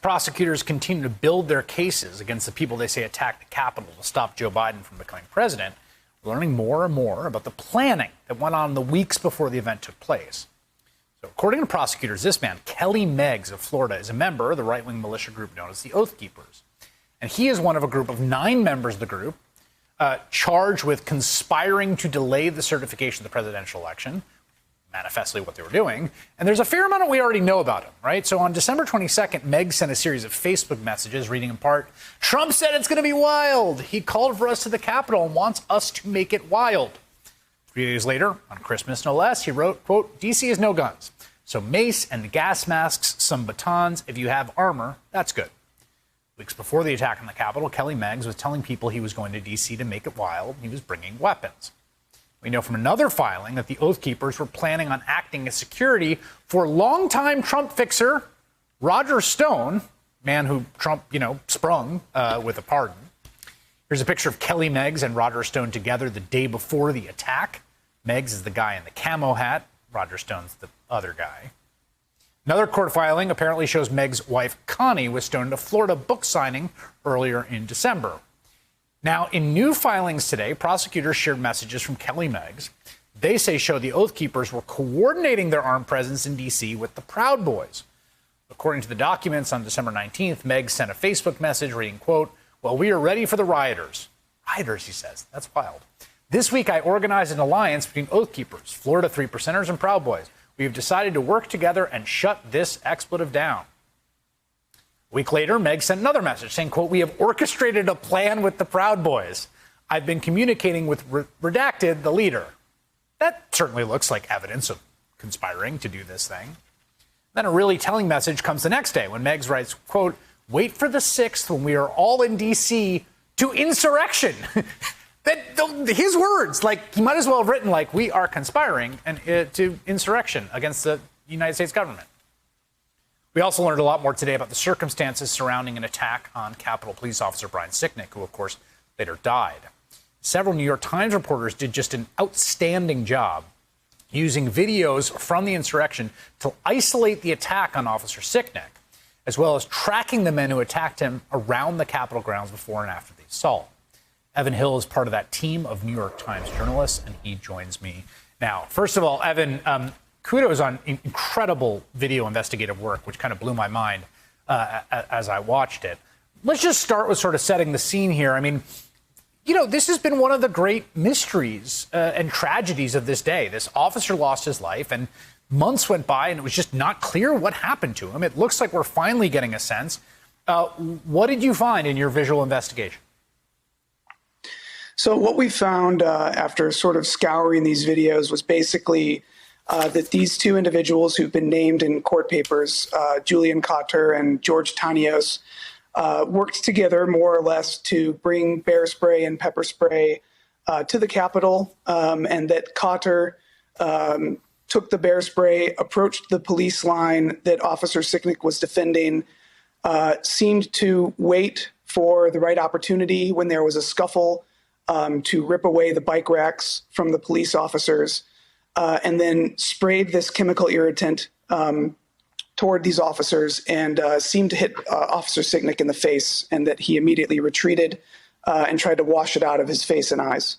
Prosecutors continue to build their cases against the people they say attacked the Capitol to stop Joe Biden from becoming president. We're learning more and more about the planning that went on in the weeks before the event took place. So according to prosecutors, this man, Kelly Meggs of Florida, is a member of the right-wing militia group known as the Oath Keepers. And he is one of a group of 9 members of the group charged with conspiring to delay the certification of the presidential election, manifestly what they were doing. And there's a fair amount of we already know about him, right? So on December 22nd, Meggs sent a series of Facebook messages reading in part, "Trump said it's going to be wild. He called for us to the Capitol and wants us to make it wild." 3 days later, on Christmas no less, he wrote, quote, "DC has no guns. So mace and gas masks, some batons. If you have armor, that's good." Weeks before the attack on the Capitol, Kelly Meggs was telling people he was going to D.C. to make it wild. He was bringing weapons. We know from another filing that the Oath Keepers were planning on acting as security for longtime Trump fixer Roger Stone, man who Trump, sprung with a pardon. Here's a picture of Kelly Meggs and Roger Stone together the day before the attack. Meggs is the guy in the camo hat. Roger Stone's the other guy. Another court filing apparently shows Meggs' wife, Connie, with Stone at a Florida book signing earlier in December. Now, in new filings today, prosecutors shared messages from Kelly Meggs. They say show the Oath Keepers were coordinating their armed presence in D.C. with the Proud Boys. According to the documents, on December 19th, Meggs sent a Facebook message reading, quote, "Well, we are ready for the rioters." Rioters, he says. That's wild. "This week, I organized an alliance between Oath Keepers, Florida 3 Percenters, and Proud Boys. We have decided to work together and shut this expletive down." A week later, Meggs sent another message saying, quote, "We have orchestrated a plan with the Proud Boys. I've been communicating with Redacted, the leader." That certainly looks like evidence of conspiring to do this thing. Then a really telling message comes the next day when Meggs writes, quote, "Wait for the 6th when we are all in D.C. to insurrection." His words, like he might as well have written like we are conspiring and to insurrection against the United States government. We also learned a lot more today about the circumstances surrounding an attack on Capitol Police Officer Officer Sicknick, who, of course, later died. Several New York Times reporters did just an outstanding job using videos from the insurrection to isolate the attack on Officer Sicknick, as well as tracking the men who attacked him around the Capitol grounds before and after the assault. Evan Hill is part of that team of New York Times journalists, and he joins me now. First of all, Evan, kudos on incredible video investigative work, which kind of blew my mind as I watched it. Let's just start with sort of setting the scene here. I mean, this has been one of the great mysteries and tragedies of this day. This officer lost his life, and months went by, and it was just not clear what happened to him. It looks like we're finally getting a sense. What did you find in your visual investigation? So what we found after sort of scouring these videos was basically that these two individuals who've been named in court papers, Julian Cotter and George Tanios, worked together more or less to bring bear spray and pepper spray to the Capitol, and that Cotter took the bear spray, approached the police line that Officer Sicknick was defending, seemed to wait for the right opportunity when there was a scuffle to rip away the bike racks from the police officers, and then sprayed this chemical irritant toward these officers and seemed to hit Officer Sicknick in the face, and that he immediately retreated and tried to wash it out of his face and eyes.